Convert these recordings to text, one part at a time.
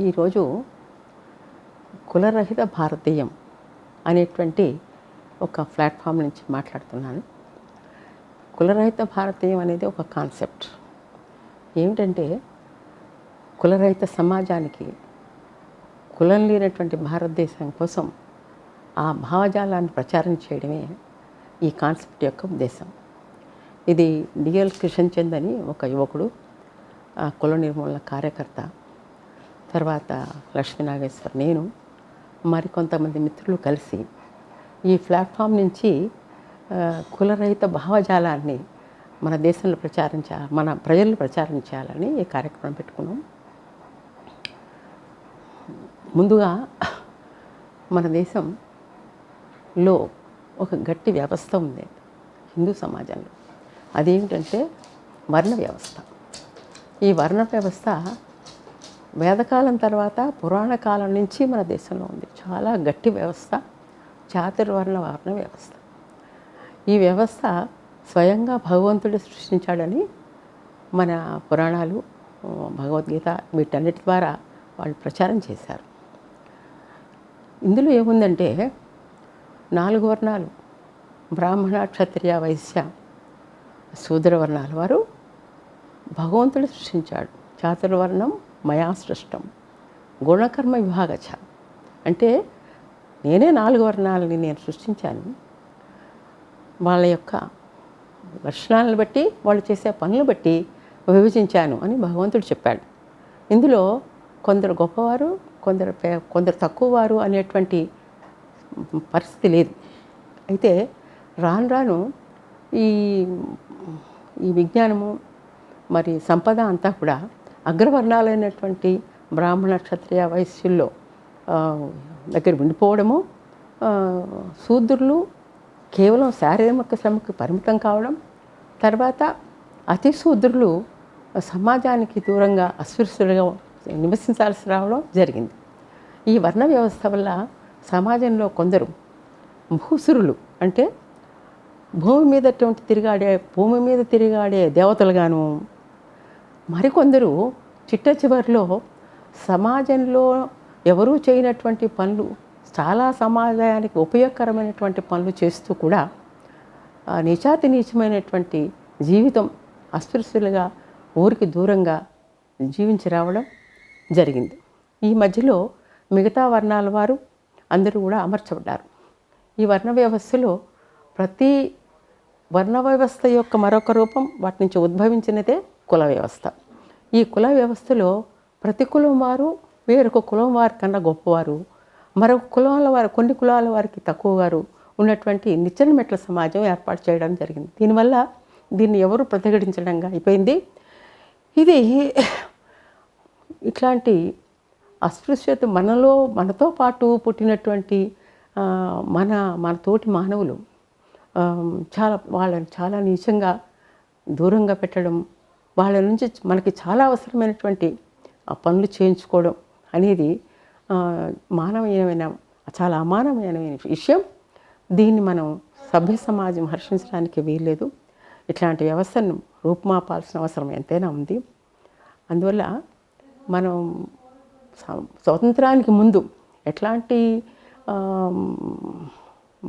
ఈరోజు కులరహిత భారతీయం అనేటువంటి ఒక ప్లాట్ఫామ్ నుంచి మాట్లాడుతున్నాను. కులరహిత భారతీయం అనేది ఒక కాన్సెప్ట్. ఏమిటంటే కులరహిత సమాజానికి, కులం లేనటువంటి భారతదేశం కోసం ఆ భావజాలాన్ని ప్రచారం చేయడమే ఈ కాన్సెప్ట్ యొక్క ఉద్దేశం. ఇది డిఎల్ కిషన్ చంద్ అని ఒక యువకుడు, కుల నిర్మూలన కార్యకర్త, తర్వాత లక్ష్మీ నాగేశ్వర్, నేను మరికొంతమంది మిత్రులు కలిసి ఈ ప్లాట్ఫామ్ నుంచి కులరహిత భావజాలాన్ని మన దేశంలో మన ప్రజల్లో ప్రచారం చేయాలని ఈ కార్యక్రమం పెట్టుకున్నాం. ముందుగా మన దేశంలో ఒక గట్టి వ్యవస్థ ఉంది హిందూ సమాజంలో. అదేమిటంటే వర్ణ వ్యవస్థ. ఈ వర్ణ వ్యవస్థ వేదకాలం తర్వాత పురాణ కాలం నుంచి మన దేశంలో ఉంది. చాలా గట్టి వ్యవస్థ, చాతుర్వర్ణ వ్యవస్థ. ఈ వ్యవస్థ స్వయంగా భగవంతుడు సృష్టించాడని మన పురాణాలు, భగవద్గీత వీటన్నిటి ద్వారా వాళ్ళు ప్రచారం చేశారు. ఇందులో ఏముందంటే 4 వర్ణాలు, బ్రాహ్మణ, క్షత్రియ, వైశ్య, శూద్ర వర్ణాల వారు భగవంతుడు సృష్టించాడు. చాతుర్వర్ణం మయా సృష్టం గుణకర్మ విభాగచ, అంటే నేనే 4 వర్ణాలని నేను సృష్టించాను. వాళ్ళ యొక్క లక్షణాలను బట్టి, వాళ్ళు చేసే పనులను బట్టి విభజించాను అని భగవంతుడు చెప్పాడు. ఇందులో కొందరు గొప్పవారు, కొందరు తక్కువ వారు అనేటువంటి పరిస్థితి లేదు. అయితే రాను రాను ఈ విజ్ఞానము మరి సంపద అంతా కూడా అగ్రవర్ణాలైనటువంటి బ్రాహ్మణ, క్షత్రియ, వైశ్యుల్లో దగ్గర ఉండిపోవడము, శూద్రులు కేవలం శారీరక శ్రమకు పరిమితం కావడం, తర్వాత అతి శూద్రులు సమాజానికి దూరంగా అస్పృశ్యులుగా నివసించాల్సి రావడం జరిగింది. ఈ వర్ణ వ్యవస్థ వల్ల సమాజంలో కొందరు భూసురులు, అంటే భూమి మీద తిరిగాడే దేవతలుగాను, మరికొందరు చిట్ట చివరిలో సమాజంలో ఎవరూ చేయనటువంటి పనులు, చాలా సమాజానికి ఉపయోగకరమైనటువంటి పనులు చేస్తూ కూడా నీచాతి నీచమైనటువంటి జీవితం, అస్పృశ్యులుగా ఊరికి దూరంగా జీవించి రావడం జరిగింది. ఈ మధ్యలో మిగతా వర్ణాల వారు అందరూ కూడా అమర్చబడ్డారు. ఈ వర్ణ వ్యవస్థలో ప్రతి వర్ణ వ్యవస్థ యొక్క మరొక రూపం, వాటి నుంచి ఉద్భవించినదే కుల వ్యవస్థ. ఈ కుల వ్యవస్థలో ప్రతి కులం వారు వేరొక కులం వారి కన్నా గొప్పవారు, మరొక కులాల వారు, కొన్ని కులాల వారికి తక్కువ వారు ఉన్నటువంటి నిచ్చెన మెట్ల సమాజం ఏర్పాటు చేయడం జరిగింది. దీనివల్ల దీన్ని ఎవరు ప్రతిఘటించడంగా అయిపోయింది. ఇది ఇట్లాంటి అస్పృశ్యత మనతో పాటు పుట్టినటువంటి మన తోటి మానవులు వాళ్ళని చాలా నీచంగా దూరంగా పెట్టడం, వాళ్ళ నుంచి మనకి చాలా అవసరమైనటువంటి పనులు చేయించుకోవడం అనేది చాలా అమానవీయమైన విషయం. దీన్ని మనం సభ్య సమాజం హర్షించడానికి వీల్లేదు. ఇట్లాంటి వ్యవస్థను రూపుమాపాల్సిన అవసరం ఎంతైనా ఉంది. అందువల్ల మనం స్వతంత్రానికి ముందు ఎట్లాంటి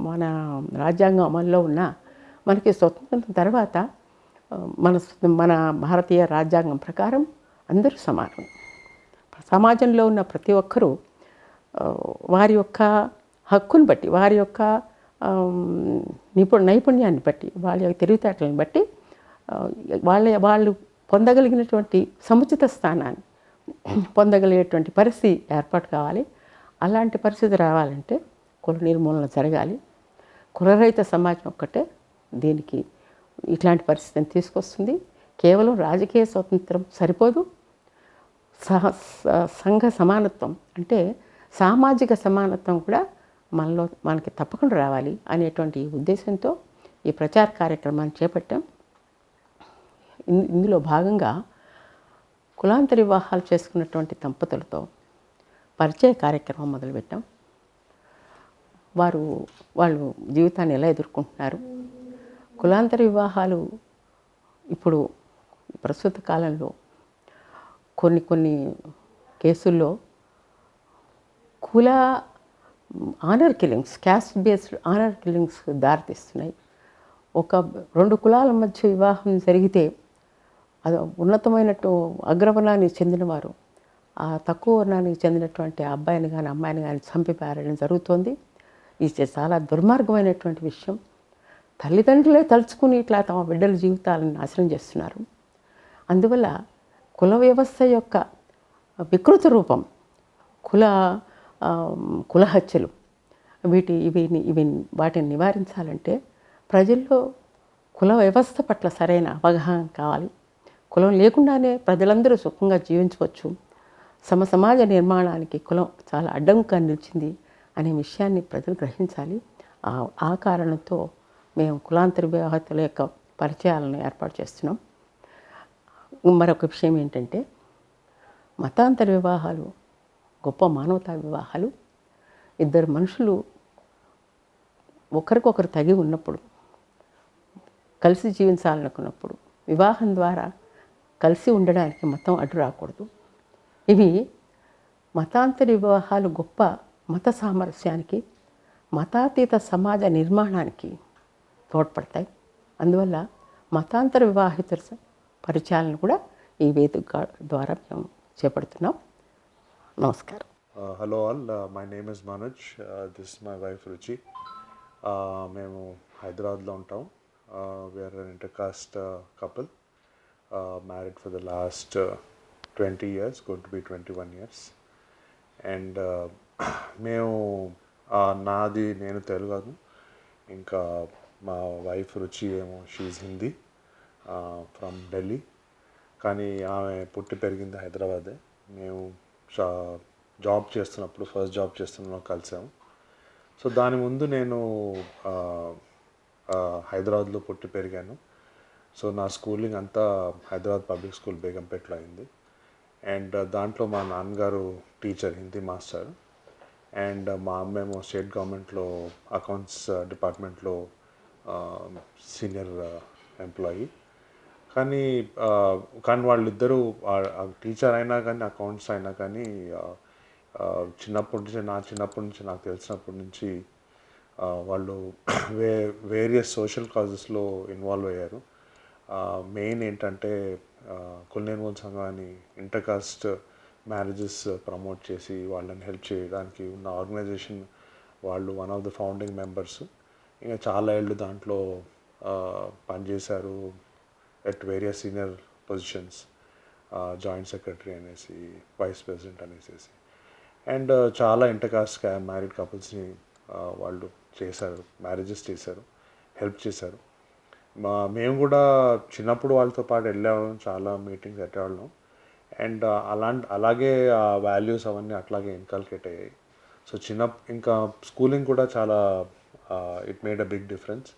మన రాజ్యాంగం అమల్లో ఉన్నా, మనకి స్వతంత్రం తర్వాత మన భారతీయ రాజ్యాంగం ప్రకారం అందరూ సమానం. సమాజంలో ఉన్న ప్రతి ఒక్కరూ వారి యొక్క హక్కును బట్టి, వారి యొక్క నైపుణ్యాన్ని బట్టి, వాళ్ళ యొక్క తెలివితేటలను బట్టి వాళ్ళు పొందగలిగినటువంటి సముచిత స్థానాన్ని పొందగలిగేటువంటి పరిస్థితి ఏర్పాటు కావాలి. అలాంటి పరిస్థితి రావాలంటే కుల నిర్మూలన జరగాలి. కులరహిత సమాజం ఒక్కటే దీనికి ఇట్లాంటి పరిస్థితిని తీసుకొస్తుంది. కేవలం రాజకీయ స్వాతంత్రం సరిపోదు, సంఘ సమానత్వం, అంటే సామాజిక సమానత్వం కూడా మనకి తప్పకుండా రావాలి అనేటువంటి ఉద్దేశంతో ఈ ప్రచార కార్యక్రమాన్ని చేపట్టాం. ఇందులో భాగంగా కులాంతర వివాహాలు చేసుకున్నటువంటి దంపతులతో పరిచయ కార్యక్రమం మొదలుపెట్టాం. వాళ్ళు జీవితాన్ని ఎలా ఎదుర్కొంటున్నారు, కులాంతర వివాహాలు ఇప్పుడు ప్రస్తుత కాలంలో కొన్ని కేసుల్లో కుల honour killings, caste based honour కిల్లింగ్స్కి దారితీస్తున్నాయి. ఒక 2 కులాల మధ్య వివాహం జరిగితే అది ఉన్నతమైనట్టు అగ్రవర్ణానికి చెందినవారు ఆ తక్కువ వర్ణానికి చెందినటువంటి అబ్బాయిని కానీ అమ్మాయిని కానీ చంపి పారేయడం జరుగుతోంది. ఇది చాలా దుర్మార్గమైనటువంటి విషయం. తల్లిదండ్రులే తలుచుకుని ఇట్లా తమ బిడ్డల జీవితాలను నాశనం చేస్తున్నారు. అందువల్ల కుల వ్యవస్థ యొక్క వికృత రూపం కుల కుల హత్యలు వాటిని నివారించాలంటే ప్రజల్లో కుల వ్యవస్థ పట్ల సరైన అవగాహన కావాలి. కులం లేకుండానే ప్రజలందరూ సుఖంగా జీవించవచ్చు. సమాజ నిర్మాణానికి కులం చాలా అడ్డంగా నిలిచింది అనే విషయాన్ని ప్రజలు గ్రహించాలి. ఆ కారణంతో మేము కులాంతర వివాహతుల యొక్క పరిచయాలను ఏర్పాటు చేస్తున్నాం. మరొక విషయం ఏంటంటే మతాంతర వివాహాలు గొప్ప మానవతా వివాహాలు. ఇద్దరు మనుషులు ఒకరికొకరు తగి ఉన్నప్పుడు, కలిసి జీవించాలనుకున్నప్పుడు వివాహం ద్వారా కలిసి ఉండడానికి మతం అడ్డు రాకూడదు. ఇవి మతాంతర వివాహాలు గొప్ప మత సామరస్యానికి, మతాతీత సమాజ నిర్మాణానికి తోడ్పడతాయి. అందువల్ల మతాంతర వివాహితుల పరిచయాలను కూడా ఈ వేదిక ద్వారా మేము చేపడుతున్నాం. నమస్కారం. Hello all, my name is Manoj. This is my wife Ruchi. మేము హైదరాబాద్లో ఉంటాం. We are an intercaste couple, married for the last 20 years, going to be 21 years. And మేము నేను తెలుగు, ఇంకా మా వైఫ్ రుచి ఏమో షీఈ్ హిందీ, ఫ్రమ్ ఢిల్లీ. కానీ ఆమె పుట్టి పెరిగింది హైదరాబాదే. మేము జాబ్ చేస్తున్నప్పుడు ఫస్ట్ జాబ్ చేస్తున్నప్పుడు కలిసాము. సో దాని ముందు నేను హైదరాబాద్లో పుట్టి పెరిగాను. సో నా స్కూలింగ్ అంతా హైదరాబాద్ పబ్లిక్ స్కూల్ బేగంపేటలో అయింది. అండ్ దాంట్లో మా నాన్నగారు టీచర్, హిందీ మాస్టర్. అండ్ మా అమ్మేమో స్టేట్ గవర్నమెంట్లో అకౌంట్స్ డిపార్ట్మెంట్లో సీనియర్ ఎంప్లాయీ. కానీ వాళ్ళిద్దరూ టీచర్ అయినా కానీ అకౌంట్స్ అయినా కానీ చిన్నప్పటి నుంచి నాకు తెలిసినప్పటి నుంచి వాళ్ళు వేరియస్ సోషల్ కాజెస్లో ఇన్వాల్వ్ అయ్యారు. మెయిన్ ఏంటంటే కులనిర్మూలన సంఘాన్ని ఇంటర్కాస్ట్ మ్యారేజెస్ ప్రమోట్ చేసి వాళ్ళని హెల్ప్ చేయడానికి ఉన్న ఆర్గనైజేషన్ వాళ్ళు one of the founding members. ఇంకా చాలా ఏళ్ళు దాంట్లో పనిచేశారు at various senior positions, joint secretary అనేసి, వైస్ ప్రెసిడెంట్ అనేసి. అండ్ చాలా ఇంటర్కాస్ట్ మ్యారీడ్ కపుల్స్ని వాళ్ళు చేశారు, మ్యారేజెస్ చేశారు, హెల్ప్ చేశారు. మేము కూడా చిన్నప్పుడు వాళ్ళతో పాటు వెళ్ళేవాళ్ళం, చాలా మీటింగ్స్ పెట్టేవాళ్ళం. అండ్ అలాగే ఆ వాల్యూస్ అవన్నీ అట్లాగే ఇన్కల్కేట్ అయ్యాయి. సో ఇంకా స్కూలింగ్ కూడా చాలా it made a big difference.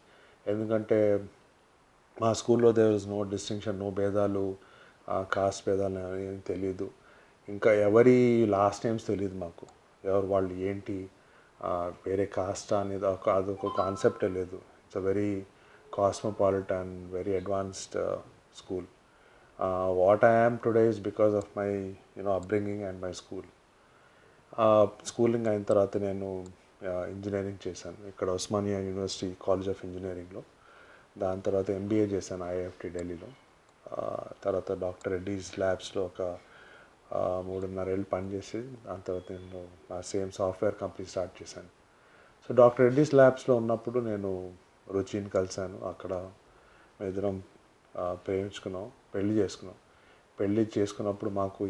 ఎందుకంటే మా స్కూల్లో there was no distinction, no భేదాలు, కాస్ట్ భేదాలు ఏం తెలియదు. ఇంకా ఎవరి లాస్ట్ నేమ్స్ తెలియదు మాకు, ఎవరు వాళ్ళు ఏంటి, వేరే కాస్ట్ అనేది అదొక కాన్సెప్టే లేదు. It's a very cosmopolitan, very advanced school. What I am today is because of my upbringing and my school. Schooling అయిన తర్వాత నేను ఇంజనీరింగ్ చేశాను ఇక్కడ ఉస్మానియా యూనివర్సిటీ కాలేజ్ ఆఫ్ ఇంజనీరింగ్లో. దాని తర్వాత ఎంబీఏ చేశాను ఐఐఎఫ్టి ఢిల్లీలో. తర్వాత డాక్టర్ రెడ్డీస్ ల్యాబ్స్లో ఒక 3.5 ఏళ్ళు పనిచేసి దాని తర్వాత నేను నా సేమ్ సాఫ్ట్వేర్ కంపెనీ స్టార్ట్ చేశాను. సో డాక్టర్ రెడ్డీస్ ల్యాబ్స్లో ఉన్నప్పుడు నేను రుచిని కలిశాను. అక్కడ మేమిద్దరం ప్రేమించుకున్నాం, పెళ్ళి చేసుకున్నప్పుడు మాకు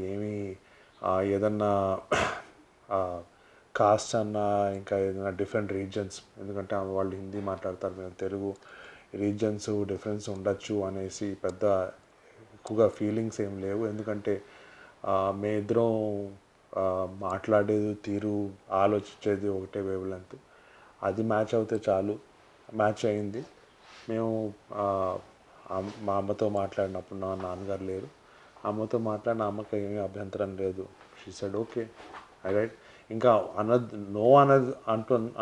ఏదన్నా కాస్ట్ అన్నా, ఇంకా ఏదైనా డిఫరెంట్ రీజన్స్, ఎందుకంటే వాళ్ళు హిందీ మాట్లాడతారు, మేము తెలుగు, రీజన్స్ డిఫరెన్స్ ఉండొచ్చు అనేసి పెద్ద ఎక్కువగా ఫీలింగ్స్ ఏం లేవు. ఎందుకంటే మేమిద్దరం మాట్లాడేది తీరు, ఆలోచించేది ఒకటే వేవ్ లెంత్. అది మ్యాచ్ అవుతే చాలు. మ్యాచ్ అయింది. మేము మా అమ్మతో మాట్లాడినప్పుడు, నా నాన్నగారు లేరు, అమ్మతో మాట్లాడిన అమ్మకి ఏమీ అభ్యంతరం లేదు. She said okay right. ఇంకా నో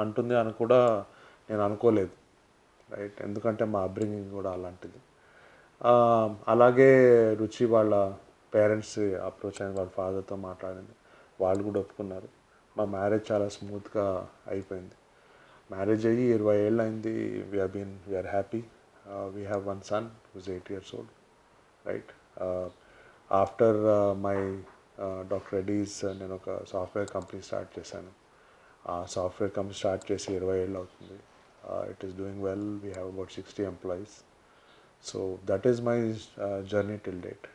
అంటుంది అని కూడా నేను అనుకోలేదు, రైట్. ఎందుకంటే మా అప్బ్రింగింగ్ కూడా అలాంటిది. అలాగే రుచి వాళ్ళ పేరెంట్స్ అప్రోచ్ అయింది, వాళ్ళ ఫాదర్తో మాట్లాడింది, వాళ్ళు కూడా ఒప్పుకున్నారు. మా మ్యారేజ్ చాలా స్మూత్గా అయిపోయింది. మ్యారేజ్ అయ్యి 20 ఏళ్ళు అయింది. We're happy. We have one son whose 8 years old, right. After my doctor Reddy's నేను ఒక సాఫ్ట్వేర్ కంపెనీ స్టార్ట్ చేశాను. ఆ సాఫ్ట్వేర్ కంపెనీ స్టార్ట్ చేసి 20 ఏళ్ళు అవుతుంది. It is doing well. We have about 60 employees. So that is my journey till date.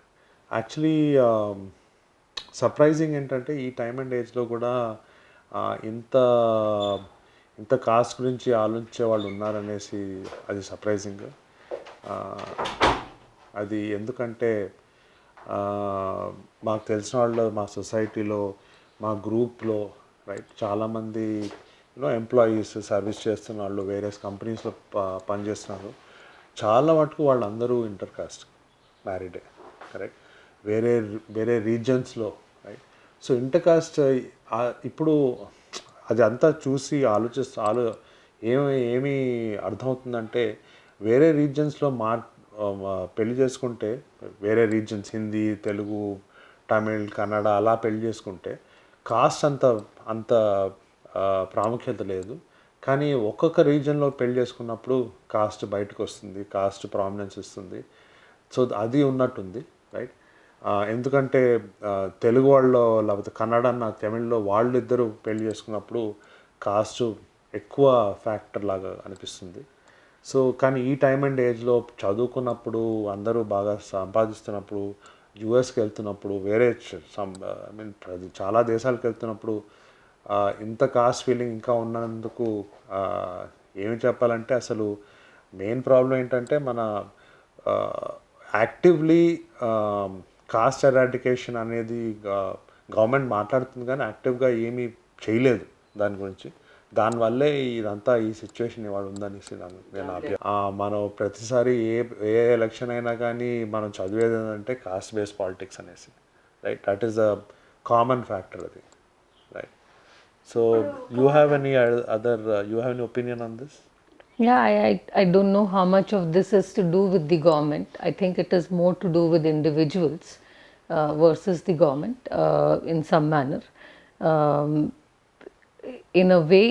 Actually surprising ఏంటంటే ఈ time and ఏజ్లో కూడా ఇంత ఇంత కాస్ట్ గురించి ఆలోచించే వాళ్ళు ఉన్నారనేసి అది సర్ప్రైజింగ్. అది ఎందుకంటే మాకు తెలిసిన వాళ్ళు మా సొసైటీలో మా గ్రూప్లో రైట్ చాలామంది ఎంప్లాయీస్ సర్వీస్ చేస్తున్న వాళ్ళు వేరియస్ కంపెనీస్లో పనిచేస్తున్నారు. చాలా మటుకు వాళ్ళందరూ ఇంటర్ కాస్ట్ మ్యారీడే, కరెక్ట్. వేరే వేరే రీజన్స్లో రైట్. సో ఇంటర్ కాస్ట్ ఇప్పుడు అది అంతా చూసి ఏమి అర్థమవుతుందంటే వేరే రీజన్స్లో పెళ్లి చేసుకుంటే వేరే రీజన్స్ హిందీ, తెలుగు, తమిళ్, కన్నడ అలా పెళ్లి చేసుకుంటే కాస్ట్ అంత ప్రాముఖ్యత లేదు. కానీ ఒక్కొక్క రీజన్లో పెళ్లి చేసుకున్నప్పుడు కాస్ట్ బయటకు వస్తుంది, కాస్ట్ ప్రామినెన్స్ ఇస్తుంది. సో అది ఉన్నట్టుంది రైట్. ఎందుకంటే తెలుగు వాళ్ళు లేకపోతే కన్నడ తమిళ్లో వాళ్ళిద్దరూ పెళ్లి చేసుకున్నప్పుడు కాస్ట్ ఎక్కువ ఫ్యాక్టర్ లాగా అనిపిస్తుంది. సో కానీ ఈ టైమ్ అండ్ ఏజ్లో చదువుకున్నప్పుడు అందరూ బాగా సంపాదిస్తున్నప్పుడు యుఎస్కి వెళ్తున్నప్పుడు వేరే చాలా దేశాలకు వెళ్తున్నప్పుడు ఇంత కాస్ట్ ఫీలింగ్ ఇంకా ఉన్నందుకు ఏమి చెప్పాలంటే అసలు మెయిన్ ప్రాబ్లం ఏంటంటే మన యాక్టివ్లీ కాస్ట్ ఎరాడికేషన్ అనేది గవర్నమెంట్ మాట్లాడుతుంది కానీ యాక్టివ్గా ఏమీ చేయలేదు దాని గురించి. దానివల్లే ఇదంతా ఈ సిచ్యువేషన్ ఇవాళ ఉందనేసి నేను మనం ప్రతిసారి ఏ ఎలక్షన్ అయినా కానీ మనం చదివేది ఏంటంటే కాస్ట్ బేస్డ్ పాలిటిక్స్ అనేసి right. That is the common factor అది right. So you have any opinion on this? Yeah, I don't know how much of this is to do with the government. I think it is more to do with individuals versus the government in some manner. Um, in a way,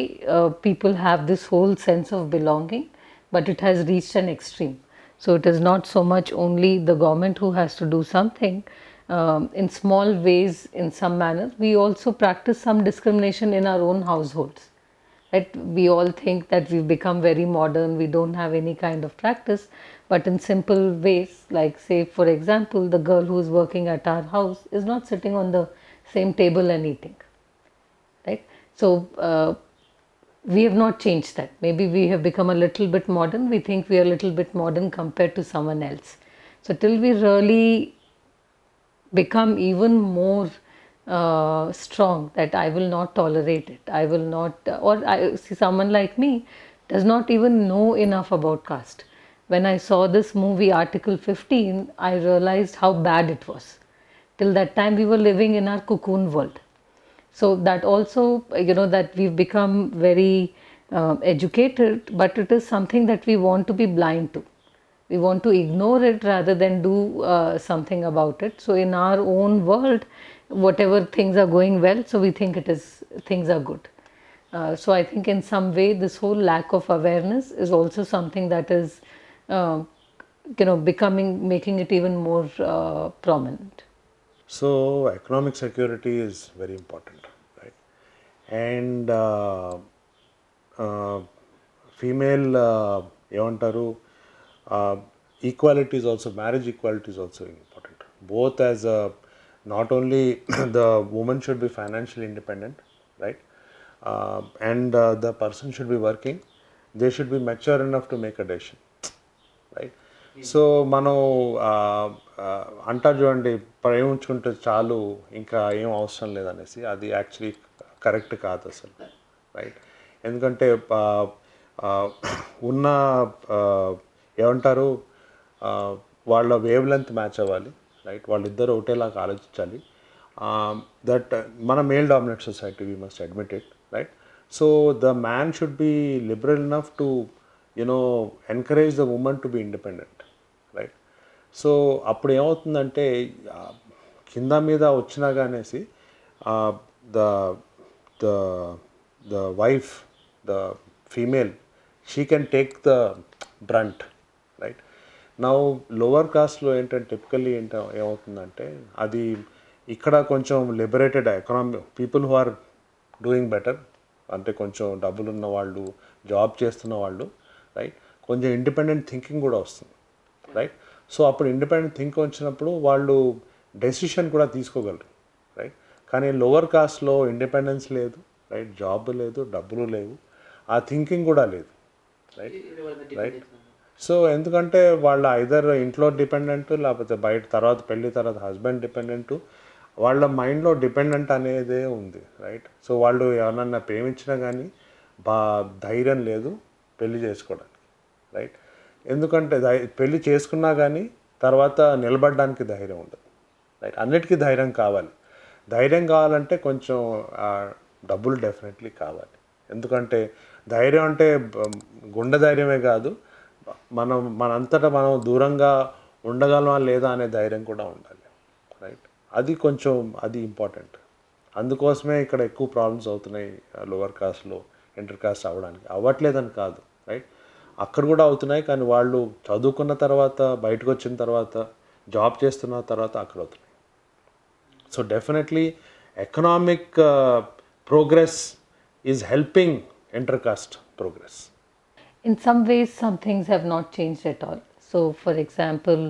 people have this whole sense of belonging, but it has reached an extreme. So it is not so much only the government who has to do something. In small ways, in some manner, we also practice some discrimination in our own households. Right? We all think that we've become very modern, we don't have any kind of practice, but in simple ways, like say for example, the girl who is working at our house is not sitting on the same table and eating. Right? So we have not changed that. Maybe we have become a little bit modern, we think we are a little bit modern compared to someone else. So till we really become even more strong that I will not tolerate it, I will not, or I see someone like me does not even know enough about caste. When I saw this movie Article 15, I realized how bad it was. Till that time we were living in our cocoon world. So that also, that we've become very educated, but it is something that we want to be blind to. We want to ignore it rather than do something about it. So in our own world, whatever things are going well, so we think things are good. So I think in some way this whole lack of awareness is also something that is making it even more prominent. So economic security is very important, right? And female ఏమంటారు equality is also, marriage equality is also important. Both as not only the woman should be financially independent, right? And the person should be working. They should be mature enough to make a decision, right? So మనం అంటారు చూడండి, ప్రేమించుకుంటే చాలు ఇంకా ఏం అవసరం లేదనేసి. అది actually correct కాదు అసలు, రైట్. ఎందుకంటే ఉన్న ఏమంటారు వాళ్ళ వేవ్ లెంత్ మ్యాచ్ అవ్వాలి, రైట్. వాళ్ళిద్దరు ఒకటేలాగా ఆలోచించాలి. దట్ మన male dominate society, we must admit it, right. So the man should be liberal enough to encourage the woman to be independent, right? So అప్పుడు ఏమవుతుందంటే కింద మీద వచ్చినా కానేసి the the the wife, the female, she can take the brunt, right? నా lower కాస్ట్లో ఏంటంటే typically ఏమవుతుందంటే అది ఇక్కడ కొంచెం liberated economy people who are doing better, అంటే కొంచెం డబ్బులు ఉన్న వాళ్ళు, జాబ్ చేస్తున్న వాళ్ళు, రైట్, కొంచెం ఇండిపెండెంట్ థింకింగ్ కూడా వస్తుంది, రైట్. సో అప్పుడు ఇండిపెండెంట్ థింక్ వచ్చినప్పుడు వాళ్ళు డెసిషన్ కూడా తీసుకోగలరు, రైట్. కానీ లోవర్ కాస్ట్లో ఇండిపెండెన్స్ లేదు, రైట్, జాబ్ లేదు, డబ్బులు లేవు, ఆ థింకింగ్ కూడా లేదు, రైట్, రైట్. సో ఎందుకంటే వాళ్ళ ఐదర్ ఇంట్లో డిపెండెంట్, లేకపోతే బయట తర్వాత పెళ్ళి తర్వాత హస్బెండ్ డిపెండెంట్, వాళ్ళ మైండ్లో డిపెండెంట్ అనేదే ఉంది, రైట్. సో వాళ్ళు ఎవరన్నా ప్రేమించినా కానీ ధైర్యం లేదు పెళ్లి చేసుకోవడానికి, రైట్. ఎందుకంటే పెళ్లి చేసుకున్నా కానీ తర్వాత నిలబడడానికి ధైర్యం ఉండదు, రైట్. అన్నిటికీ ధైర్యం కావాలి. ధైర్యం కావాలంటే కొంచెం డబ్బులు డెఫినెట్లీ కావాలి. ఎందుకంటే ధైర్యం అంటే గుండె ధైర్యమే కాదు, మనంతటా మనం దూరంగా ఉండగలమా లేదా అనే ధైర్యం కూడా ఉండాలి, రైట్. అది ఇంపార్టెంట్. అందుకోసమే ఇక్కడ ఎక్కువ ప్రాబ్లమ్స్ అవుతున్నాయి లోవర్ కాస్ట్లో ఇంటర్ కాస్ట్ అవ్వడానికి. అవ్వట్లేదని కాదు, రైట్, అక్కడ కూడా అవుతున్నాయి. కానీ వాళ్ళు చదువుకున్న తర్వాత, బయటకు వచ్చిన తర్వాత, జాబ్ చేస్తున్న తర్వాత అక్కడ అవుతున్నాయి. So definitely economic progress is helping inter caste progress. In some ways, some things have not changed at all. So, for example,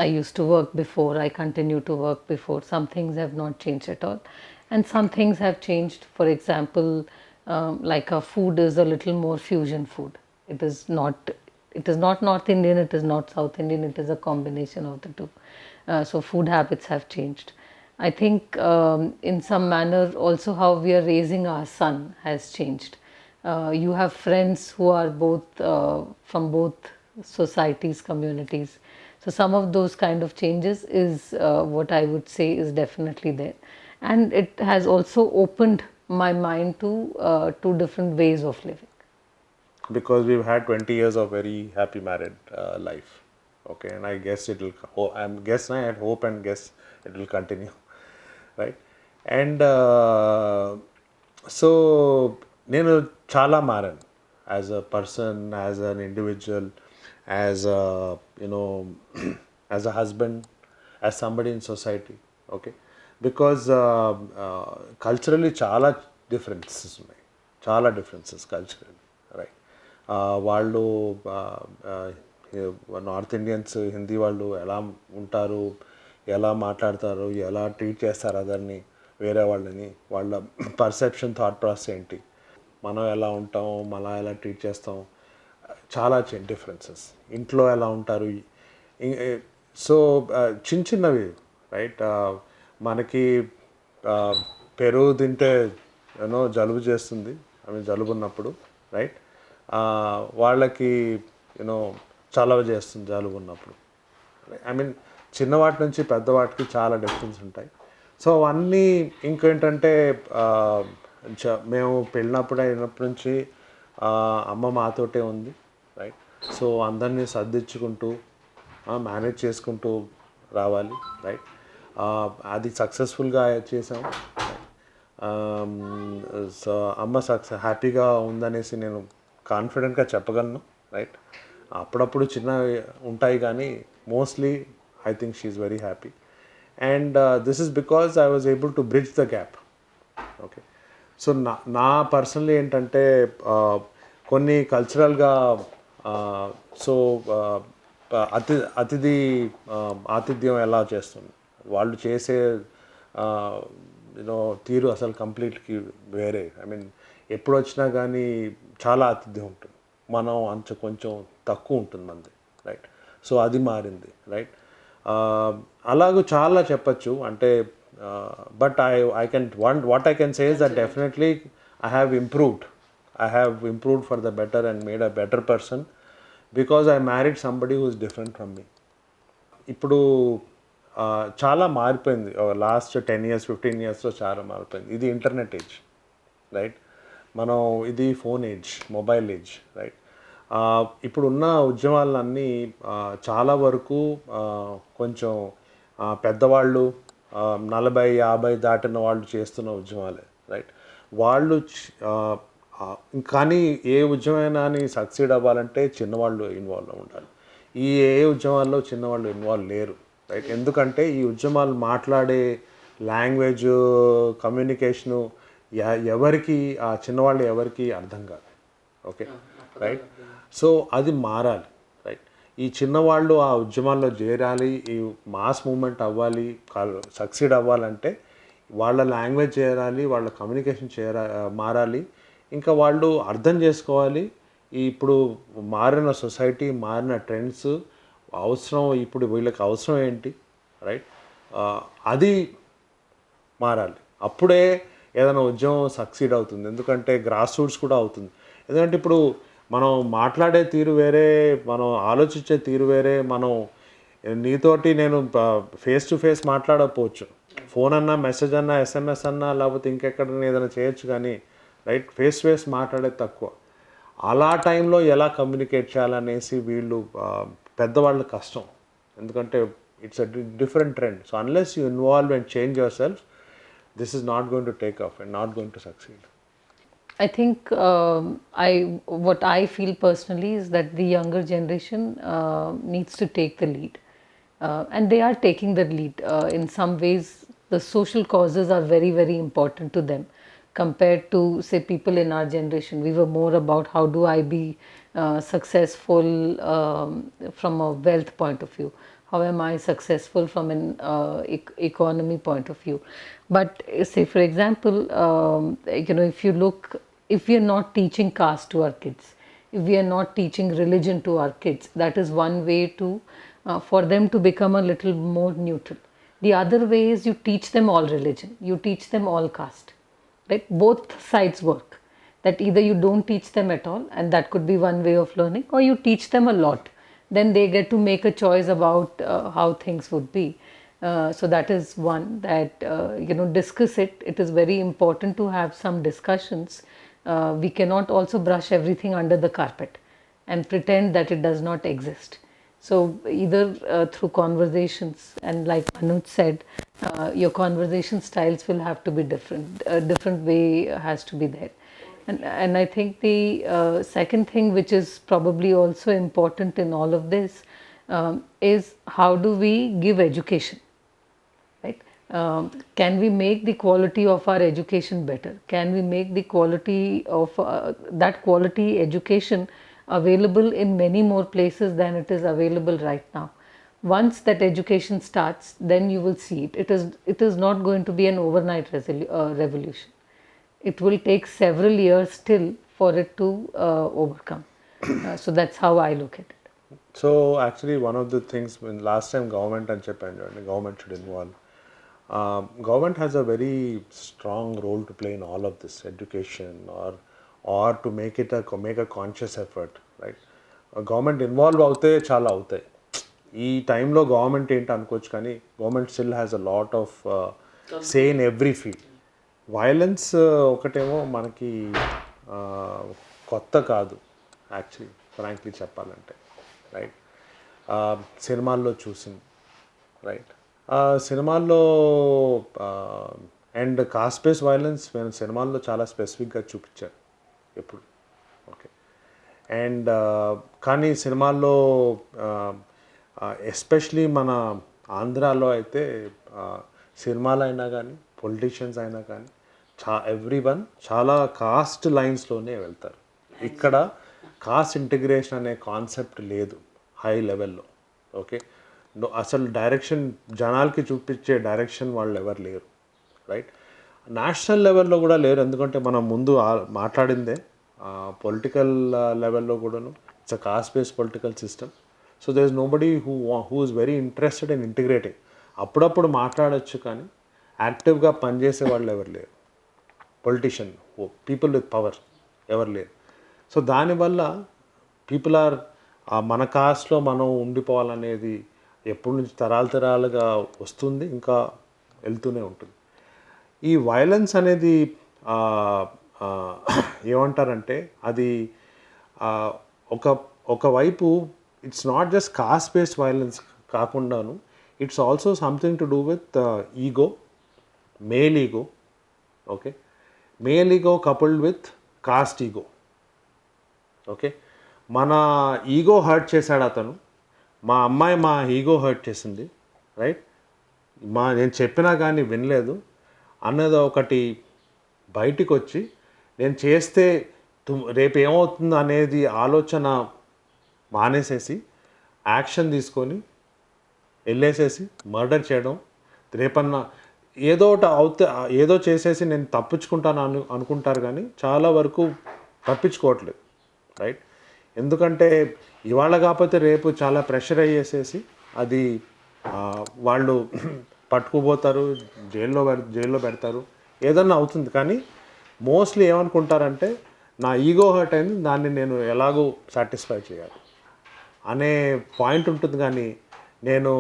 I used to work before, I continue to work before. Some things have not changed at all. And some things have changed. For example, like our food is a little more fusion food. It is not North Indian, it is not South Indian, it is a combination of the two. So, food habits have changed. I think in some manner also how we are raising our son has changed. You have friends who are both from both societies, communities. So some of those kind of changes is what I would say is definitely there, and it has also opened my mind to different ways of living. Because we've had 20 years of very happy married life, okay, and I guess I had hope and guess it will continue, right. And so నేను చాలా మారాను as a person, as an individual, as as a husband, as somebody in society, okay. Because culturally చాలా differences ఉన్నాయి, చాలా differences culturally, right. వాళ్ళు north Indians, Hindi వాళ్ళు ఎలా ఉంటారు, ఎలా మాట్లాడతారు, ఎలా ట్రీట్ చేస్తారు అదర్ని, వేరే వాళ్ళని, వాళ్ళ పర్సెప్షన్, థాట్ ప్రాసెస్ ఏంటి, మనం ఎలా ఉంటాం, మనం ఎలా ట్రీట్ చేస్తాం, చాలా డిఫరెన్సెస్. ఇంట్లో ఎలా ఉంటారు, సో చిన్న చిన్నవి, రైట్. మనకి పెరుగు తింటే జలుబు చేస్తుంది, జలుబు ఉన్నప్పుడు, రైట్. వాళ్ళకి చలవ చేస్తుంది జలుబు ఉన్నప్పుడు. చిన్నవాటి నుంచి పెద్దవాటికి చాలా డిఫరెన్స్ ఉంటాయి. సో అవన్నీ ఇంకేంటంటే మేము పెళ్ళినప్పుడు అయినప్పటి నుంచి అమ్మ మాతోటే ఉంది, రైట్. సో అందరినీ సర్దించుకుంటూ మేనేజ్ చేసుకుంటూ రావాలి, రైట్. అది సక్సెస్ఫుల్గా చేసాం. సో అమ్మ హ్యాపీగా ఉందనేసి నేను కాన్ఫిడెంట్గా చెప్పగలను, రైట్. అప్పుడప్పుడు చిన్న ఉంటాయి కానీ mostly I think she is very happy. And this is because I was able to bridge the gap, okay. So నా పర్సనలీ ఏంటంటే కొన్ని కల్చరల్గా, సో ఆతిథ్యం ఎలా చేస్తుంది, వాళ్ళు చేసే తీరు అసలు కంప్లీట్లీ వేరే. ఎప్పుడు వచ్చినా కానీ చాలా ఆతిథ్యం ఉంటుంది, మనం కొంచెం తక్కువ ఉంటుంది మనది, రైట్. సో అది మారింది, రైట్. అలాగూ చాలా చెప్పచ్చు, అంటే but what I can say is that definitely I have improved for the better and made a better person because I married somebody who is different from me. ఇప్పుడు చాలా మారిపోయింది, last 10 years 15 yearsలో చాలా మారిపోయింది. ఇది ఇంటర్నెట్ ఏజ్, రైట్. ఇది phone age, mobile age, right. ఇప్పుడున్న ఉద్యమాలన్నీ చాలా వరకు కొంచెం పెద్దవాళ్ళు 40-50 దాటిన వాళ్ళు చేస్తున్న ఉద్యమాలే, రైట్. వాళ్ళు కానీ ఏ ఉద్యమైనా సక్సీడ్ అవ్వాలంటే చిన్నవాళ్ళు ఇన్వాల్వ్ ఉండాలి. ఈ ఉద్యమాల్లో చిన్నవాళ్ళు ఇన్వాల్వ్ లేరు, రైట్. ఎందుకంటే ఈ ఉద్యమాలు మాట్లాడే లాంగ్వేజ్ కమ్యూనికేషను ఎవరికి ఆ చిన్నవాళ్ళు ఎవరికి అర్థం కాదు. Okay, right. సో అది మారాలి, రైట్. ఈ చిన్నవాళ్ళు ఆ ఉద్యమాల్లో చేరాలి, ఈ మాస్ మూమెంట్ అవ్వాలి, సక్సీడ్ అవ్వాలంటే వాళ్ళ లాంగ్వేజ్ చేరాలి, వాళ్ళ కమ్యూనికేషన్ మారాలి. ఇంకా వాళ్ళు అర్థం చేసుకోవాలి ఇప్పుడు మారిన సొసైటీ, మారిన ట్రెండ్స్ అవసరం, ఇప్పుడు వీళ్ళకి అవసరం ఏంటి, రైట్. అది మారాలి. అప్పుడే ఏదైనా ఉద్యమం సక్సీడ్ అవుతుంది. ఎందుకంటే గ్రాస్ రూట్స్ కూడా అవుతుంది. ఎందుకంటే ఇప్పుడు మనం మాట్లాడే తీరు వేరే, మనం ఆలోచించే తీరు వేరే. మనం నీతోటి నేను ఫేస్ టు ఫేస్ మాట్లాడకపోవచ్చు, ఫోన్ అన్నా, మెసేజ్ అన్నా, ఎస్ఎంఎస్ అన్నా, లేకపోతే ఇంకెక్కడ ఏదైనా చేయొచ్చు, కానీ రైట్ ఫేస్ టు ఫేస్ మాట్లాడేది తక్కువ. అలా టైంలో ఎలా కమ్యూనికేట్ చేయాలనేసి వీళ్ళు పెద్దవాళ్ళు కష్టం. ఎందుకంటే it's a different trend. So unless you involve and change your self, this is not going to take off and not going to succeed. I think what I feel personally is that the younger generation needs to take the lead, and they are taking the lead. In some ways, the social causes are very, very important to them compared to, say, people in our generation. We were more about how do I be successful from a wealth point of view. How am I successful from an economy point of view? But say, for example, if you look, if we are not teaching caste to our kids, if we are not teaching religion to our kids, that is one way to for them to become a little more neutral. The other way is you teach them all religion, you teach them all caste, right? Both sides work. That either you don't teach them at all, and that could be one way of learning, or you teach them a lot. Then they get to make a choice about how things would be. So that is one that, discuss it. It is very important to have some discussions. We cannot also brush everything under the carpet and pretend that it does not exist. So either through conversations, and like Anuj said, your conversation styles will have to be different. A different way has to be there. And I think the second thing, which is probably also important in all of this, is how do we give education, right? Can we make the quality of our education better? Can we make the quality of that quality education available in many more places than it is available right now? Once that education starts, then you will see it. It is not going to be an overnight revolution. It will take several years still for it to overcome. So that's how I look at it. So actually one of the things, when last time government and government should involve, government has a very strong role to play in all of this education, or to make a conscious effort, right? Government involve అవుతే చాలా అవుతాయి. ఈ టైంలో government ఏంటి అనుకోవచ్చు, కానీ government still has a lot of say in every field. Violence ఒకటేమో మనకి కొత్త కాదు యాక్చువల్లీ, ఫ్రాంక్లీ చెప్పాలంటే, రైట్. సినిమాల్లో చూసింది, రైట్. సినిమాల్లో అండ్ కాస్ట్ బేస్డ్ వైలెన్స్ నేను సినిమాల్లో చాలా స్పెసిఫిక్గా చూపించారు ఎప్పుడు, ఓకే. అండ్ కానీ సినిమాల్లో ఎస్పెషలీ మన ఆంధ్రాలో అయితే సినిమాలు అయినా కానీ, పొలిటీషియన్స్ అయినా కానీ, ఎవ్రీవన్ చాలా కాస్ట్ లైన్స్లోనే వెళ్తారు. ఇక్కడ కాస్ట్ ఇంటిగ్రేషన్ అనే కాన్సెప్ట్ లేదు హై లెవెల్లో, ఓకే. అసలు డైరెక్షన్ జనాలకి చూపించే డైరెక్షన్ వాళ్ళు ఎవరు లేరు, రైట్. నేషనల్ లెవెల్లో కూడా లేరు, ఎందుకంటే మనం ముందు మాట్లాడిందే పొలిటికల్ లెవెల్లో కూడాను it's a caste based political system. So there is nobody who is very interested in integrating. అప్పుడప్పుడు మాట్లాడచ్చు, కానీ యాక్టివ్గా పనిచేసే వాళ్ళు ఎవరు లేరు. పొలిటీషియన్, పీపుల్ విత్ పవర్ ఎవరు లేరు. సో దానివల్ల పీపుల్ ఆర్ మన కాస్ట్లో మనం ఉండిపోవాలనేది ఎప్పటి నుంచి తరాలుగా వస్తుంది, ఇంకా వెళ్తూనే ఉంటుంది. ఈ వైలెన్స్ అనేది ఏమంటారంటే అది ఒకవైపు it's not just caste based violence కాకుండాను, it's also something to do with ego, male ego, okay. Male ego coupled with caste ego. Okay, మన ఈగో హర్ట్ చేశాడు అతను, మా అమ్మాయి మా ఈగో హర్ట్ చేసింది, రైట్, నేను చెప్పినా కానీ వినలేదు అన్నది ఒకటి బయటికి వచ్చి నేను చేస్తే రేపు ఏమవుతుంది అనేది ఆలోచన మానేసేసి యాక్షన్ తీసుకొని వెళ్ళేసేసి మర్డర్ చేయడం, రేపన్నా ఏదో ఒకటి ఏదో చేసేసి నేను తప్పించుకుంటాను అనుకుంటారు కానీ చాలా వరకు తప్పించుకోవట్లేదు, రైట్. ఎందుకంటే ఇవాళ కాకపోతే రేపు చాలా ప్రెషర్ అయ్యేసేసి అది వాళ్ళు పట్టుకుపోతారు, జైల్లో పెడతారు, ఏదన్నా అవుతుంది. కానీ మోస్ట్లీ ఏమనుకుంటారంటే నా ఈగో హర్ట్ అయింది, దాన్ని నేను ఎలాగో సాటిస్ఫై చేయాలి అనే పాయింట్ ఉంటుంది. కానీ నేను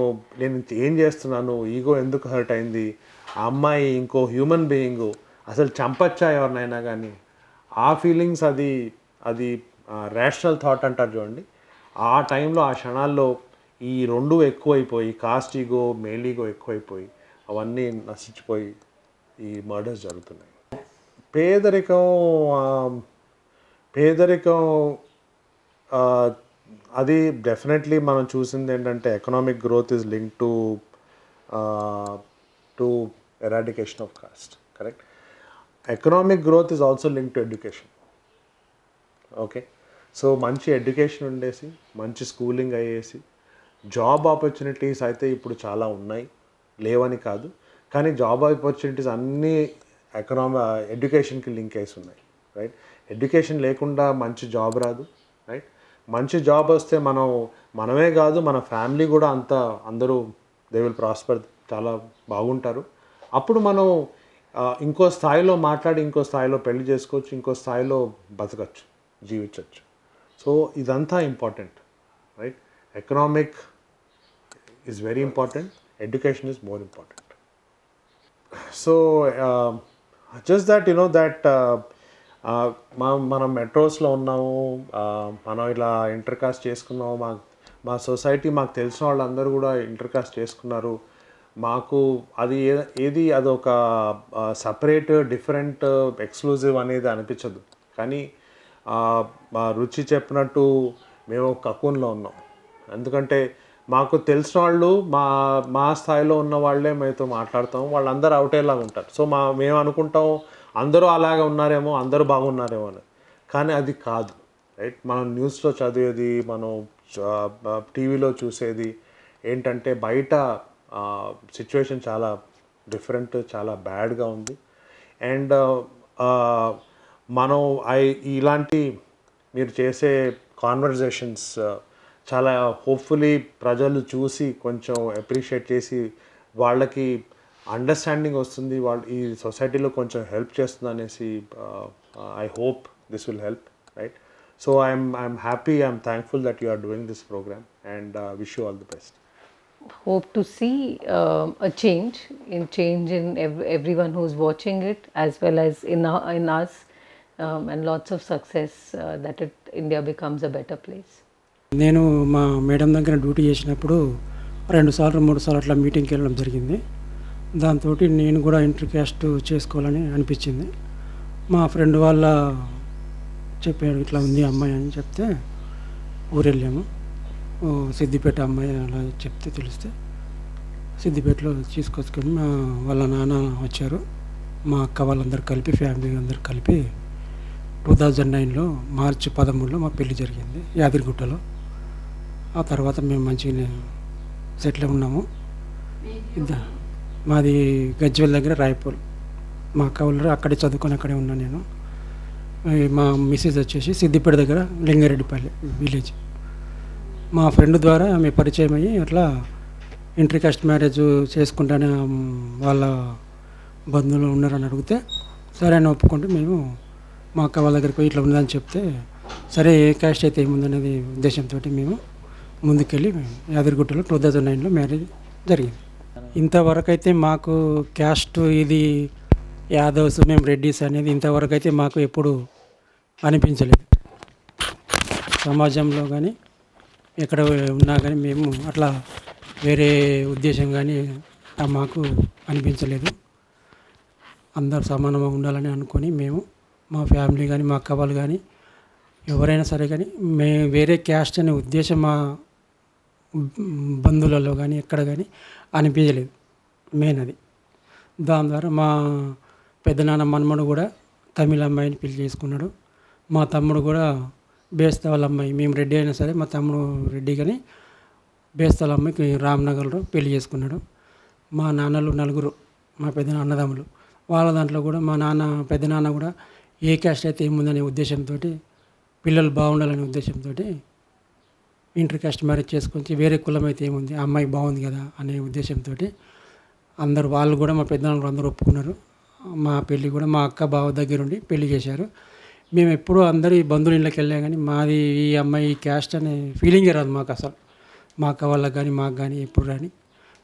ఏం చేస్తున్నాను, ఈగో ఎందుకు హర్ట్ అయింది, ఆ అమ్మాయి ఇంకో హ్యూమన్ బీయింగు, అసలు చంపచ్చా ఎవరినైనా కానీ, ఆ ఫీలింగ్స్ అది రేషనల్ థాట్ అంటారు చూడండి, ఆ టైంలో ఆ క్షణాల్లో ఈ రెండు ఎక్కువైపోయి, కాస్ట్ ఈగో మేల్ ఈగో ఎక్కువైపోయి అవన్నీ నశించిపోయి ఈ మర్డర్స్ జరుగుతున్నాయి. పేదరికం అది డెఫినెట్లీ మనం చూసింది ఏంటంటే economic growth is link to eradication of cost, correct. Economic growth is also link to education. Okay, so మంచి ఎడ్యుకేషన్ ఉండేసి, మంచి స్కూలింగ్ అయ్యేసి, జాబ్ ఆపర్చునిటీస్ అయితే ఇప్పుడు చాలా ఉన్నాయి, లేవని కాదు, కానీ జాబ్ ఆపర్చునిటీస్ అన్నీ ఎడ్యుకేషన్కి లింక్ వేసి ఉన్నాయి, రైట్. ఎడ్యుకేషన్ లేకుండా మంచి జాబ్ రాదు, రైట్. మంచి జాబ్ వస్తే మనమే కాదు మన ఫ్యామిలీ కూడా అందరూ దే విల్ ప్రాస్పర్, చాలా బాగుంటారు. అప్పుడు మనం ఇంకో స్థాయిలో మాట్లాడి, ఇంకో స్థాయిలో పెళ్లి చేసుకోవచ్చు, ఇంకో స్థాయిలో బతకచ్చు, జీవించవచ్చు. సో ఇదంతా important, right. Economic is very important, education is more important. So just that that మనం మెట్రోస్లో ఉన్నాము, మనం ఇలా ఇంటర్కాస్ట్ చేసుకున్నాము, మా సొసైటీ మాకు తెలిసిన వాళ్ళందరూ కూడా ఇంటర్కాస్ట్ చేసుకున్నారు. మాకు అదొక సపరేట్, డిఫరెంట్, ఎక్స్క్లూజివ్ అనేది అనిపించదు. కానీ మా రుచి చెప్పినట్టు మేము కకూన్లో ఉన్నాం. ఎందుకంటే మాకు తెలిసిన వాళ్ళు మా స్థాయిలో ఉన్న వాళ్ళే మీతో మాట్లాడతాం, వాళ్ళందరూ అవుటేలాగా ఉంటారు. సో మేము అనుకుంటాం అందరూ అలాగే ఉన్నారేమో, అందరూ బాగున్నారేమో అని. కానీ అది కాదు, రైట్. మనం న్యూస్లో చదివేది, మనం టీవీలో చూసేది ఏంటంటే బయట సిచ్యువేషన్ చాలా డిఫరెంట్, చాలా బ్యాడ్గా ఉంది. అండ్ మనం ఇలాంటి మీరు చేసే కాన్వర్జేషన్స్ చాలా హోప్ఫుల్లీ ప్రజలు చూసి కొంచెం అప్రిషియేట్ చేసి వాళ్ళకి అండర్స్టాండింగ్ వస్తుంది, వాళ్ళు ఈ సొసైటీలో కొంచెం హెల్ప్ చేస్తుంది అనేసి I hope this will help, right. So I'm happy, I'm thankful that you are doing this program and wish you all the best. Hope to see a change in everyone who's watching it, as well as in us, and lots of success, that India becomes a better place. నేను మా madam దగ్గర duty చేసినప్పుడు 2 సార్లు 3 సార్లు అట్లా మీటింగ్కి వెళ్ళడం జరిగింది. దాంతో నేను కూడా ఇంటర్ క్యాస్ట్ చేసుకోవాలని అనిపించింది. మా ఫ్రెండ్ వాళ్ళ చెప్పాడు ఇట్లా ఉంది అమ్మాయి అని చెప్తే ఊరెళ్ళాము. సిద్దిపేట అమ్మాయి అలా చెప్తే తెలిస్తే సిద్దిపేటలో తీసుకొచ్చుకొని వాళ్ళ నాన్న వచ్చారు, మా అక్క వాళ్ళందరూ కలిపి, ఫ్యామిలీ అందరూ కలిపి 2009లో మార్చి 13లో మా పెళ్లి జరిగింది యాదగిరిగుట్టలో. ఆ తర్వాత మేము మంచిగా సెటిల్ ఉన్నాము. మాది గజ్వేల్ దగ్గర రాయపూర్. మా అక్క వాళ్ళు అక్కడే చదువుకొని అక్కడే ఉన్నాను నేను. మా మిస్సెస్ వచ్చేసి సిద్దిపేట దగ్గర లింగారెడ్డిపల్లి విలేజ్. మా ఫ్రెండ్ ద్వారా ఆమె పరిచయం అయ్యి అట్లా ఇంటర్ కాస్ట్ మ్యారేజ్ చేసుకుంటానే వాళ్ళ బంధువులు ఉన్నారని అడిగితే సరే అని ఒప్పుకుంటే మేము మా అక్క వాళ్ళ దగ్గరికి పోయి ఇట్లా ఉందని చెప్తే సరే ఏ క్యాస్ట్ అయితే ఏముందనేది ఉద్దేశంతో మేము ముందుకెళ్ళి యాదగిరిగుట్టలో 2009లో మ్యారేజ్ జరిగింది. ఇంతవరకు అయితే మాకు క్యాస్ట్ ఇది యాదవ్స్ మేము రెడ్డిస్ అనేది ఇంతవరకు అయితే మాకు ఎప్పుడు అనిపించలేదు. సమాజంలో కానీ ఎక్కడ ఉన్నా కానీ మేము అట్లా వేరే ఉద్దేశం కానీ మాకు అనిపించలేదు. అందరు సమానంగా ఉండాలని అనుకొని మేము మా ఫ్యామిలీ కానీ మా అక్క వాళ్ళు కానీ ఎవరైనా సరే కానీ వేరే క్యాస్ట్ అనే ఉద్దేశం మా బంధువులలో కానీ ఎక్కడ కానీ అనిపించలేదు. మెయిన్ అది. దాని ద్వారా మా పెద్దనాన్న మనమడు కూడా తమిళ అమ్మాయిని పెళ్లి చేసుకున్నాడు. మా తమ్ముడు కూడా బేస్తవాళ్ళ అమ్మాయి, మేము రెడ్డి అయినా సరే మా తమ్ముడు రెడ్డి కానీ బేస్తవాళ్ళ అమ్మాయికి రామ్నగర్లో పెళ్లి చేసుకున్నాడు. మా నాన్నలు నలుగురు, మా పెద్ద అన్నదమ్ములు, వాళ్ళ దాంట్లో కూడా మా పెద్దనాన్న కూడా ఏ క్యాస్ట్ అయితే ఏముందనే ఉద్దేశంతో, పిల్లలు బాగుండాలనే ఉద్దేశంతో ఇంటర్ క్యాస్ట్ మ్యారేజ్ చేసుకొని వేరే కులం అయితే ఏముంది, ఆ అమ్మాయి బాగుంది కదా అనే ఉద్దేశంతో అందరూ వాళ్ళు కూడా మా పెద్దనాన్నలు అందరూ ఒప్పుకున్నారు. మా పెళ్ళి కూడా మా అక్క బావ దగ్గర ఉండి పెళ్లి చేశారు. మేము ఎప్పుడూ అందరూ ఈ బంధువుల ఇళ్ళకి వెళ్ళాం కానీ మాది ఈ అమ్మాయి క్యాస్ట్ అనే ఫీలింగే రాదు మాకు అసలు. మా అక్క వాళ్ళకి కానీ మాకు కానీ ఎప్పుడు రాని,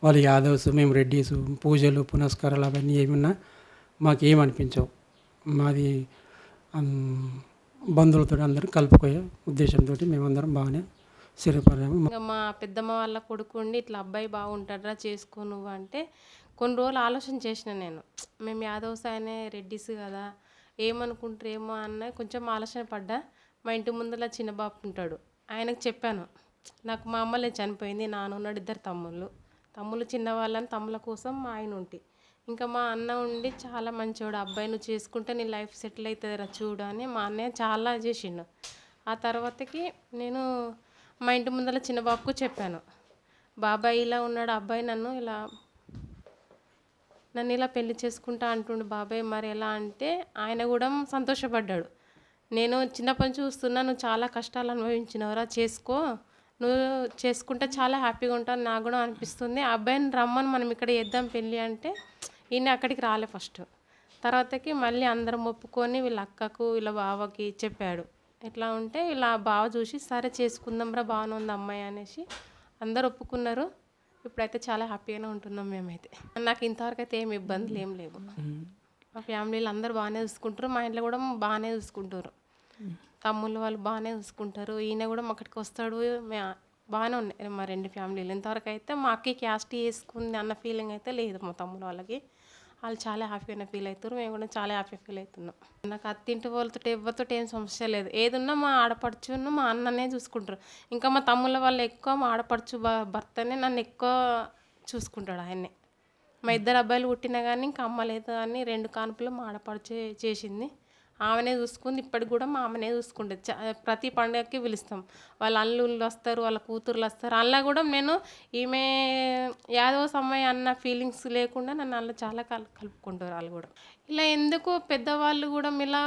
వాళ్ళు యాదవ్స్ మేము రెడ్డీస్, పూజలు పునస్కారాలు అవన్నీ ఏమన్నా మాకు ఏమనిపించవు. మాది బంధువులతో అందరూ కలుపుకోయే ఉద్దేశంతో మేమందరం బాగానే స్థిరపడ్డాము. ఇంకా మా పెద్దమ్మ వాళ్ళ కొడుకు ఉండి ఇట్లా అబ్బాయి బాగుంటాడరా చేసుకో నువ్వు అంటే కొన్ని రోజులు ఆలోచన చేసిన నేను. మేము యాదవ్స్ ఆయనే రెడ్డిస్ కదా ఏమనుకుంటారేమో అన్న కొంచెం ఆలోచన పడ్డా. మా ఇంటి ముందర చిన్న బాబు ఉంటాడు, ఆయనకు చెప్పాను నాకు మా అమ్మలే చనిపోయింది, నాన్నున్నాడు, ఇద్దరు తమ్ముళ్ళు చిన్నవాళ్ళని తమ్ముల కోసం మా ఆయన ఉంటి. ఇంకా మా అన్న ఉండి చాలా మంచివాడు, అబ్బాయి నువ్వు చేసుకుంటే నీ లైఫ్ సెటిల్ అవుతుందిరా చూడు అని మా అన్నయ్య చాలా చేసిండు. ఆ తర్వాతకి నేను మా ఇంటి ముందర చిన్న బాబుకు చెప్పాను, బాబాయ్ ఇలా ఉన్నాడు అబ్బాయి, నన్ను ఇలా పెళ్లి చేసుకుంటా అంటుండు బాబాయ్, మరి ఎలా అంటే ఆయన కూడా సంతోషపడ్డాడు. నేను చిన్నప్పటి నుంచి చూస్తున్నా, నువ్వు చాలా కష్టాలు అనుభవించినవరా, చేసుకో, నువ్వు చేసుకుంటే చాలా హ్యాపీగా ఉంటావు నాకు కూడా అనిపిస్తుంది, ఆ అబ్బాయిని రమ్మని మనం ఇక్కడ చేద్దాం పెళ్ళి అంటే ఈయన అక్కడికి రాలే ఫస్ట్. తర్వాతకి మళ్ళీ అందరం ఒప్పుకొని వీళ్ళ అక్కకు వీళ్ళ బావకి చెప్పాడు. ఎట్లా ఉంటే ఇలా బావ చూసి సరే చేసుకుందాంరా బాగానే ఉంది అమ్మాయి అనేసి అందరు ఒప్పుకున్నారు. ఇప్పుడైతే చాలా హ్యాపీగానే ఉంటున్నాం మేమైతే. నాకు ఇంతవరకు అయితే ఏమి ఇబ్బందులు ఏం లేవు. మా ఫ్యామిలీలో అందరూ బాగానే చూసుకుంటారు, మా ఇంట్లో కూడా బాగానే చూసుకుంటారు, తమ్ముళ్ళు వాళ్ళు బాగానే చూసుకుంటారు, ఈయన కూడా అక్కడికి వస్తాడు, బాగానే ఉన్నాయి మా రెండు ఫ్యామిలీలు. ఇంతవరకు అయితే మా అక్కకి క్యాస్ట్ చేసుకుంది అన్న ఫీలింగ్ అయితే లేదు. మా తమ్ముడు వాళ్ళకి వాళ్ళు చాలా హ్యాపీగా ఫీల్ అవుతారు, మేము కూడా చాలా హ్యాపీ ఫీల్ అవుతున్నాం. నాకు అత్తింటి వాళ్ళతో ఎవరితో ఏం సమస్య లేదు. ఏదున్నా మా ఆడపడుచును మా అన్ననే చూసుకుంటారు. ఇంకా మా తమ్ముళ్ళ వాళ్ళు ఎక్కువ మా ఆడపడుచు భర్తనే నన్ను ఎక్కువ చూసుకుంటాడు ఆయన్నే. మా ఇద్దరు అబ్బాయిలు పుట్టినా కానీ ఇంకా అమ్మ లేదు కానీ 2 కాన్పులు మా ఆడపడుచే చేసింది, ఆమెనే చూసుకుంది. ఇప్పటికి కూడా మా ఆమెనే చూసుకుంటుంది. ప్రతి పండుగకి పిలుస్తాం, వాళ్ళ అల్లుళ్ళు వస్తారు, వాళ్ళ కూతుర్లు వస్తారు. అలా కూడా నేను ఈమె యాదవ్ అమ్మాయి అన్న ఫీలింగ్స్ లేకుండా నన్ను అలా చాలా కలుపుకుంటారు వాళ్ళు కూడా. ఇలా ఎందుకు పెద్దవాళ్ళు కూడా ఇలా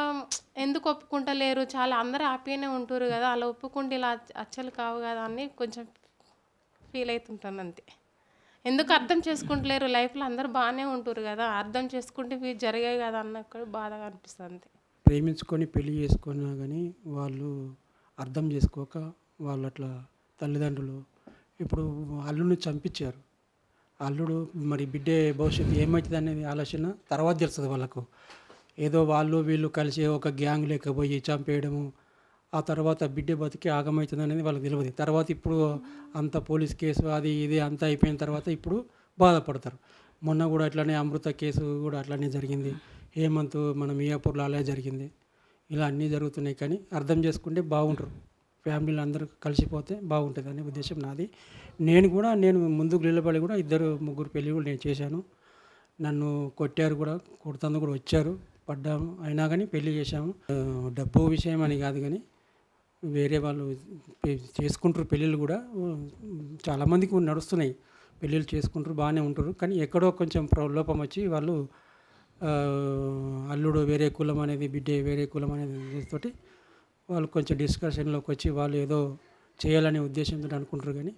ఎందుకు ఒప్పుకుంటలేరు, చాలా అందరూ హ్యాపీగానే ఉంటారు కదా, అలా ఒప్పుకుంటే ఇలా అచ్చలు కావు కదా అని కొంచెం ఫీల్ అవుతుంటాను అంతే. ఎందుకు అర్థం చేసుకుంటలేరు, లైఫ్లో అందరూ బాగానే ఉంటారు కదా, అర్థం చేసుకుంటే ఇవి జరిగాయి కదా అన్నప్పుడు బాధగా అనిపిస్తుంది అంతే. ప్రేమించుకొని పెళ్లి చేసుకున్నా కానీ వాళ్ళు అర్థం చేసుకోక వాళ్ళు అట్లా తల్లిదండ్రులు ఇప్పుడు అల్లుడిని చంపించారు. అల్లుడు మరి బిడ్డే భవిష్యత్తు ఏమవుతుంది అనేది ఆలోచన తర్వాత తెలుస్తుంది వాళ్ళకు. ఏదో వాళ్ళు వీళ్ళు కలిసి ఒక గ్యాంగ్ లేకపోయి చంపేయడము, ఆ తర్వాత బిడ్డ బతికి ఆగమవుతుంది అనేది వాళ్ళకి తెలియదు. తర్వాత ఇప్పుడు అంత పోలీస్ కేసు అది ఇది అంతా అయిపోయిన తర్వాత ఇప్పుడు బాధపడతారు. మొన్న కూడా అట్లనే అమృత కేసు కూడా అట్లనే జరిగింది, హేమంత్ మన మియాపూర్లో అలా జరిగింది. ఇలా అన్నీ జరుగుతున్నాయి కానీ అర్థం చేసుకుంటే బాగుంటారు, ఫ్యామిలీలు అందరూ కలిసిపోతే బాగుంటుంది అనే ఉద్దేశం నాది. నేను ముందుకు నిలబడి కూడా 2-3 పెళ్ళి కూడా నేను చేశాను. నన్ను కొట్టారు కూడా, కొడుతందుకు కూడా వచ్చారు, పడ్డాము, అయినా కానీ పెళ్ళి చేశాము. డబ్బు విషయం అని కాదు కానీ వేరే వాళ్ళు చేసుకుంటారు పెళ్ళిళ్ళు కూడా, చాలామందికి నడుస్తున్నాయి పెళ్ళిళ్ళు చేసుకుంటారు, బాగానే ఉంటారు. కానీ ఎక్కడో కొంచెం లోపం వచ్చి వాళ్ళు అల్లుడు వేరే కులం అనేది, బిడ్డ వేరే కులం అనేది తోటి వాళ్ళు కొంచెం డిస్కషన్లోకి వచ్చి వాళ్ళు ఏదో చేయాలనే ఉద్దేశంతో అనుకుంటారు. కానీ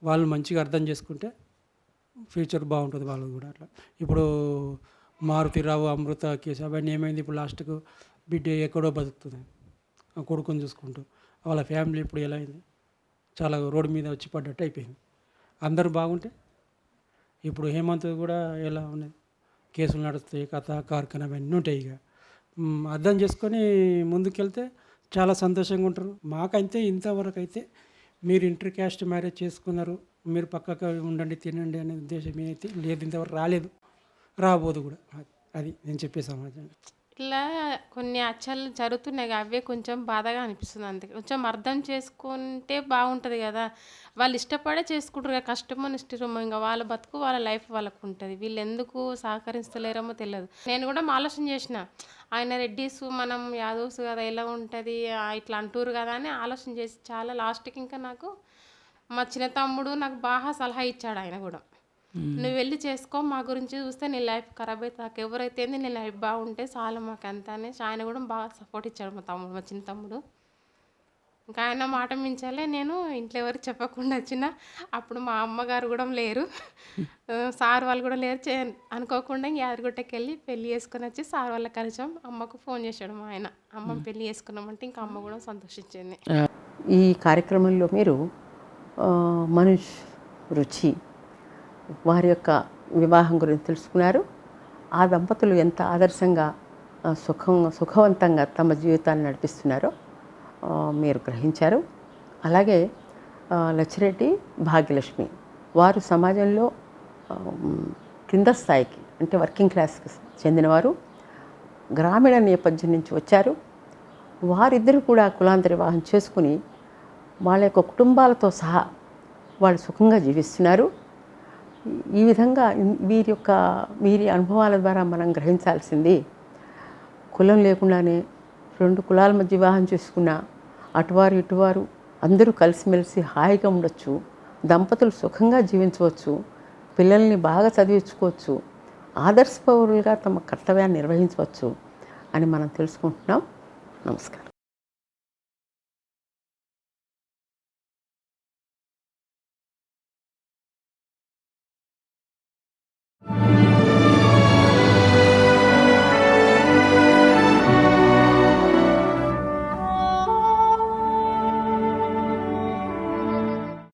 వాళ్ళు మంచిగా అర్థం చేసుకుంటే ఫ్యూచర్ బాగుంటుంది వాళ్ళది కూడా. అట్లా ఇప్పుడు మారుతిరావు అమృత కేసు అవన్నీ ఏమైంది, ఇప్పుడు లాస్ట్కు బిడ్డ ఎక్కడో బతుకుతుంది ఆ కొడుకుని చూసుకుంటూ. వాళ్ళ ఫ్యామిలీ ఇప్పుడు ఎలా అయింది, చాలా రోడ్డు మీద వచ్చి పడ్డట్టు అయిపోయింది. అందరూ బాగుంటే ఇప్పుడు హేమంత్ కూడా ఎలా ఉన్నది, కేసులు నడుస్తాయి, కథ కార్ఖానా అవన్నీ ఉంటాయి. ఇక అర్థం చేసుకొని ముందుకెళ్తే చాలా సంతోషంగా ఉంటారు. మాకైతే ఇంతవరకు అయితే మీరు ఇంటర్ క్యాస్ట్ మ్యారేజ్ చేసుకున్నారు, మీరు పక్కకు ఉండండి తినండి అనే ఉద్దేశం అయితే లేదు, ఇంతవరకు రాలేదు, రాబోదు కూడా. అది నేను చెప్పే సమాజం. ఇట్లా కొన్ని అచ్చలు జరుగుతున్నాయి అవే కొంచెం బాధగా అనిపిస్తుంది. అంతే కొంచెం అర్థం చేసుకుంటే బాగుంటుంది కదా. వాళ్ళు ఇష్టపడే చేసుకుంటారు కదా, కష్టమో నిష్ఠురమో ఇంకా వాళ్ళ బతుకు వాళ్ళ లైఫ్ వాళ్ళకు ఉంటుంది. వీళ్ళు ఎందుకు సహకరిస్తలేరేమో తెలియదు. నేను కూడా ఆలోచన చేసిన, ఆయన రెడ్డిస్ మనం యాదవ్స్ కదా ఎలా ఉంటుంది ఇట్లా అంటారు కదా అని ఆలోచన చేసి చాలా లాస్ట్కి ఇంకా నాకు మా చిన్న తమ్ముడు నాకు బాగా సలహా ఇచ్చాడు. ఆయన కూడా నువ్వు వెళ్ళి చేసుకో, మా గురించి చూస్తే నీ లైఫ్ ఖరాబ్ అవుతుంది, నాకు ఎవరైతే నీ లైఫ్ బాగుంటే చాలా మాకు అంత అనేసి ఆయన కూడా బాగా సపోర్ట్ ఇచ్చాడు. మా చిన్న తమ్ముడు ఇంకా ఆయన మాట మించాలే నేను ఇంట్లో ఎవరికి చెప్పకుండా వచ్చిన. అప్పుడు మా అమ్మగారు కూడా లేరు, సార్ వాళ్ళు కూడా లేరు. అనుకోకుండా యాదగిరిగుట్టకి వెళ్ళి పెళ్ళి చేసుకుని వచ్చి సార్ వాళ్ళ కలిసాం. అమ్మకు ఫోన్ చేశాడు మా ఆయన, అమ్మని పెళ్ళి చేసుకున్నామంటే ఇంకా అమ్మ కూడా సంతోషించింది. ఈ కార్యక్రమంలో మీరు మనీష్ రుచి వారి యొక్క వివాహం గురించి తెలుసుకున్నారు. ఆ దంపతులు ఎంత ఆదర్శంగా సుఖవంతంగా తమ జీవితాన్ని నడిపిస్తున్నారో మీరు గ్రహించారు. అలాగే లచ్చిరెడ్డి భాగ్యలక్ష్మి వారు సమాజంలో కింద స్థాయికి అంటే వర్కింగ్ క్లాస్కి చెందినవారు, గ్రామీణ నేపథ్యం నుంచి వచ్చారు. వారిద్దరూ కూడా కులాంతర వివాహం చేసుకుని వాళ్ళ యొక్క కుటుంబాలతో సహా వాళ్ళు సుఖంగా జీవిస్తున్నారు. ఈ విధంగా వీరి అనుభవాల ద్వారా మనం గ్రహించాల్సింది, కులం లేకుండానే రెండు కులాల మధ్య వివాహం చేసుకున్న అటువారు ఇటువారు అందరూ కలిసిమెలిసి హాయిగా ఉండొచ్చు, దంపతులు సుఖంగా జీవించవచ్చు, పిల్లల్ని బాగా చదివించుకోవచ్చు, ఆదర్శ పౌరులుగా తమ కర్తవ్యాన్ని నిర్వహించవచ్చు అని మనం తెలుసుకుంటున్నాం. నమస్కారం.